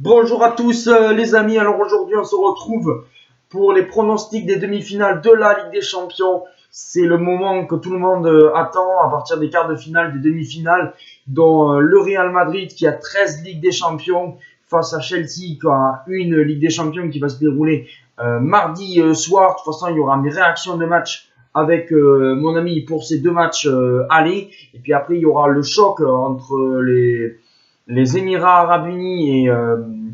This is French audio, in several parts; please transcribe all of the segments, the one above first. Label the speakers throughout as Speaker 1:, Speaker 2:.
Speaker 1: Bonjour à tous les amis, alors aujourd'hui on se retrouve pour les pronostics des demi-finales de la Ligue des Champions. C'est le moment que tout le monde attend à partir des quarts de finale, des demi-finales, dont le Real Madrid qui a 13 Ligues des Champions face à Chelsea qui a une Ligue des Champions qui va se dérouler mardi soir. De toute façon il y aura mes réactions de match avec mon ami pour ces deux matchs aller. Et puis après il y aura le choc entre les Émirats Arabes Unis et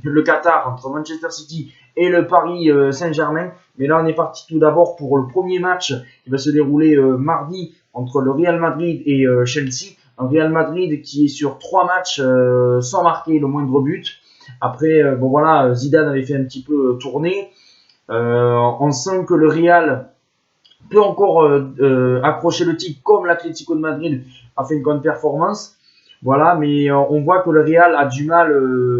Speaker 1: le Qatar, entre Manchester City et le Paris Saint-Germain. Mais là, on est parti tout d'abord pour le premier match qui va se dérouler mardi entre le Real Madrid et Chelsea. Un Real Madrid qui est sur 3 matchs sans marquer le moindre but. Après, bon voilà, Zidane avait fait un petit peu tourner. On sent que le Real peut encore accrocher le titre comme l'Atlético de Madrid a fait une grande performance. Voilà, mais on voit que le Real a du mal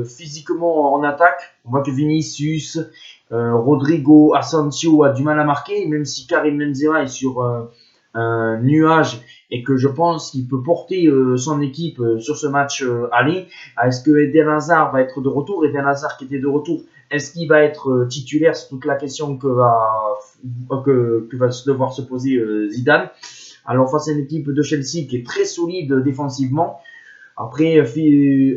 Speaker 1: physiquement en attaque. On voit que Vinicius, Rodrigo, Asensio a du mal à marquer, même si Karim Benzema est sur un nuage et que je pense qu'il peut porter son équipe sur ce match aller. Est-ce que Eden Hazard va être de retour? Eden Hazard qui était de retour, est-ce qu'il va être titulaire? C'est toute la question que va devoir se poser Zidane. Alors face à une équipe de Chelsea qui est très solide défensivement. Après,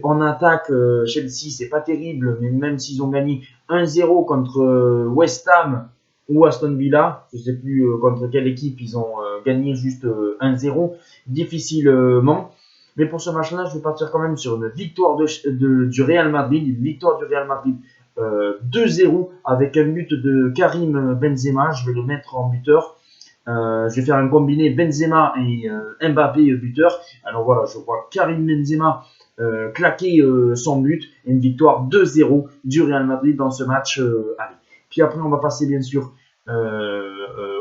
Speaker 1: en attaque, Chelsea, c'est pas terrible, mais même s'ils ont gagné 1-0 contre West Ham ou Aston Villa, je sais plus contre quelle équipe ils ont gagné juste 1-0, difficilement. Mais pour ce match-là, je vais partir quand même sur une victoire du Real Madrid, une victoire du Real Madrid 2-0 avec un but de Karim Benzema. Je vais le mettre en buteur. Je vais faire un combiné Benzema et Mbappé buteur. Alors voilà, je vois Karim Benzema claquer son but et une victoire 2-0 du Real Madrid dans ce match. Allez. Puis après, on va passer bien sûr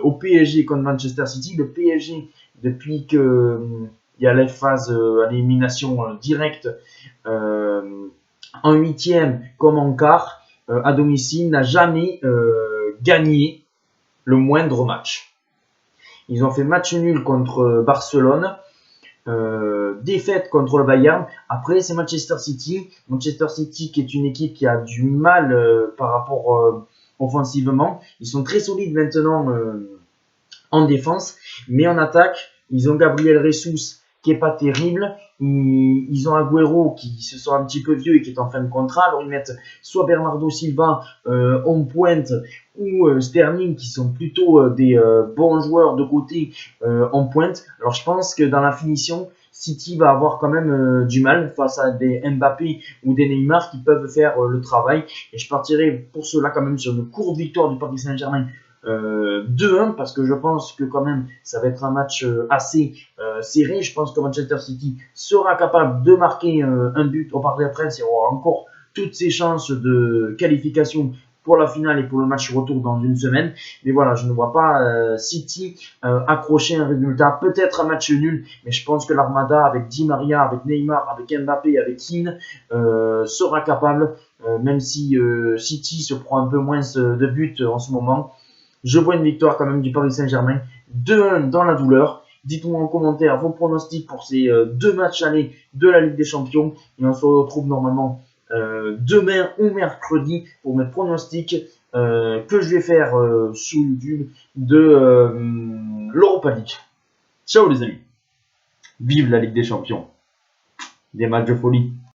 Speaker 1: au PSG contre Manchester City. Le PSG, depuis que il y a les phases à l'élimination directe en huitième comme en quart, à domicile, n'a jamais gagné le moindre match. Ils ont fait match nul contre Barcelone, défaite contre le Bayern. Après, c'est Manchester City. Manchester City qui est une équipe qui a du mal par rapport offensivement. Ils sont très solides maintenant en défense, mais en attaque, ils ont Gabriel Jesus qui est pas terrible. Ils ont Agüero qui se sent un petit peu vieux et qui est en fin de contrat. Alors ils mettent soit Bernardo Silva en pointe ou Sterling qui sont plutôt des bons joueurs de côté en pointe. Alors je pense que dans la finition, City va avoir quand même du mal face à des Mbappé ou des Neymar qui peuvent faire le travail. Et je partirai pour cela quand même sur une courte victoire du Paris Saint-Germain 2-1 parce que je pense que quand même ça va être un match assez serré. Je pense que Manchester City sera capable de marquer un but au Parc des Princes et aura encore toutes ses chances de qualification pour la finale et pour le match retour dans une semaine. Mais voilà, je ne vois pas City accrocher un résultat, peut-être un match nul, mais je pense que l'Armada avec Di Maria, avec Neymar, avec Mbappé, avec Keane sera capable, même si City se prend un peu moins de buts en ce moment. Je vois une victoire quand même du Paris Saint-Germain, 2-1 dans la douleur. Dites-moi en commentaire vos pronostics pour ces deux matchs allés de la Ligue des Champions. Et on se retrouve normalement demain ou mercredi pour mes pronostics que je vais faire sur YouTube de l'Europa League. Ciao les amis. Vive la Ligue des Champions. Des matchs de folie.